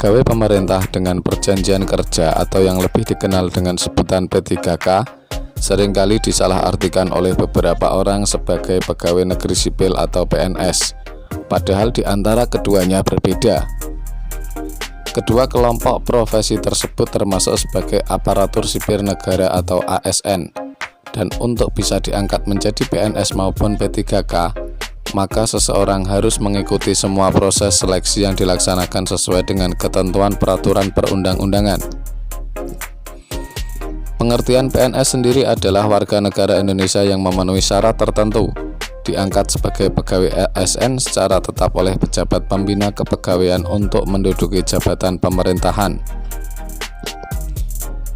Pegawai pemerintah dengan perjanjian kerja atau yang lebih dikenal dengan sebutan P3K seringkali disalahartikan oleh beberapa orang sebagai pegawai negeri sipil atau PNS, padahal di antara keduanya berbeda. Kedua kelompok profesi tersebut termasuk sebagai aparatur sipil negara atau ASN, dan untuk bisa diangkat menjadi PNS maupun P3K, maka seseorang harus mengikuti semua proses seleksi yang dilaksanakan sesuai dengan ketentuan peraturan perundang-undangan. Pengertian PNS sendiri adalah warga negara Indonesia yang memenuhi syarat tertentu, diangkat sebagai pegawai ASN secara tetap oleh pejabat pembina kepegawaian untuk menduduki jabatan pemerintahan.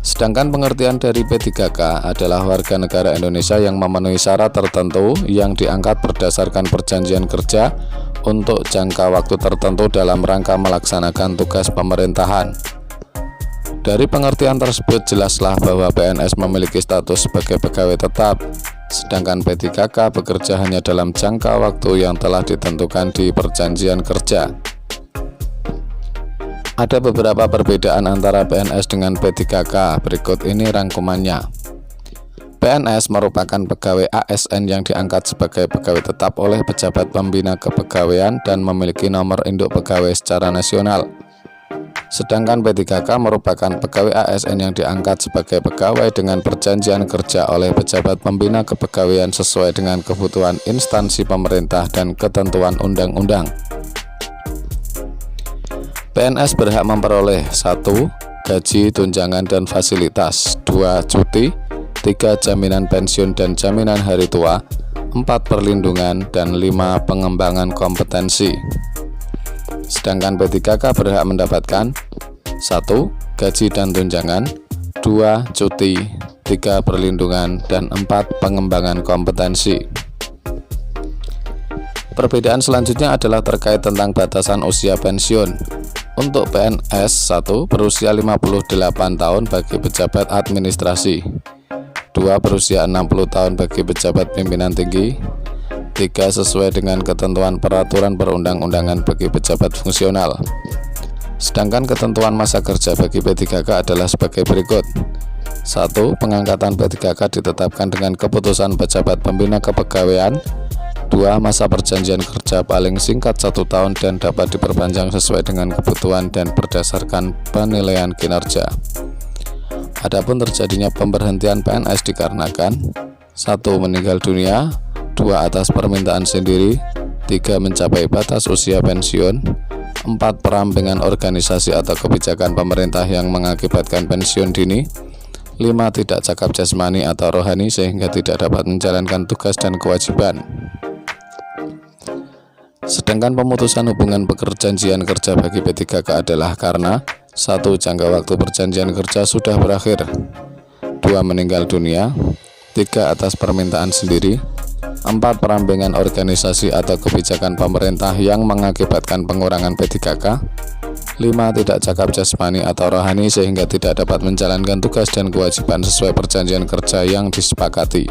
Sedangkan pengertian dari P3K adalah warga negara Indonesia yang memenuhi syarat tertentu yang diangkat berdasarkan perjanjian kerja untuk jangka waktu tertentu dalam rangka melaksanakan tugas pemerintahan. Dari pengertian tersebut jelaslah bahwa PNS memiliki status sebagai pegawai tetap, sedangkan P3K bekerja hanya dalam jangka waktu yang telah ditentukan di perjanjian kerja. Ada beberapa perbedaan antara PNS dengan P3K, berikut ini rangkumannya. PNS merupakan pegawai ASN yang diangkat sebagai pegawai tetap oleh pejabat pembina kepegawaian dan memiliki nomor induk pegawai secara nasional. Sedangkan P3K merupakan pegawai ASN yang diangkat sebagai pegawai dengan perjanjian kerja oleh pejabat pembina kepegawaian sesuai dengan kebutuhan instansi pemerintah dan ketentuan undang-undang. PNS berhak memperoleh 1. Gaji, tunjangan, dan fasilitas, 2. Cuti, 3. Jaminan pensiun dan jaminan hari tua, 4. Perlindungan, dan 5. Pengembangan kompetensi. Sedangkan P3K berhak mendapatkan 1. Gaji dan tunjangan, 2. Cuti, 3. Perlindungan, dan 4. Pengembangan kompetensi. Perbedaan selanjutnya adalah terkait tentang batasan usia pensiun. Untuk PNS 1 berusia 58 tahun bagi pejabat administrasi, 2 berusia 60 tahun bagi pejabat pimpinan tinggi, 3 sesuai dengan ketentuan peraturan perundang-undangan bagi pejabat fungsional. Sedangkan ketentuan masa kerja bagi P3K adalah sebagai berikut. 1. Pengangkatan P3K ditetapkan dengan keputusan pejabat pembina kepegawaian. 2. Masa perjanjian kerja paling singkat 1 tahun dan dapat diperpanjang sesuai dengan kebutuhan dan berdasarkan penilaian kinerja. Adapun terjadinya pemberhentian PNS dikarenakan 1. Meninggal dunia, 2. Atas permintaan sendiri, 3. Mencapai batas usia pensiun, 4. Perampingan organisasi atau kebijakan pemerintah yang mengakibatkan pensiun dini, 5. Tidak cakap jasmani atau rohani sehingga tidak dapat menjalankan tugas dan kewajiban. Sedangkan pemutusan hubungan perjanjian kerja bagi P3K adalah karena 1. Jangka waktu perjanjian kerja sudah berakhir, 2. Meninggal dunia, 3. Atas permintaan sendiri, 4. Perampingan organisasi atau kebijakan pemerintah yang mengakibatkan pengurangan P3K, 5. Tidak cakap jasmani atau rohani sehingga tidak dapat menjalankan tugas dan kewajiban sesuai perjanjian kerja yang disepakati.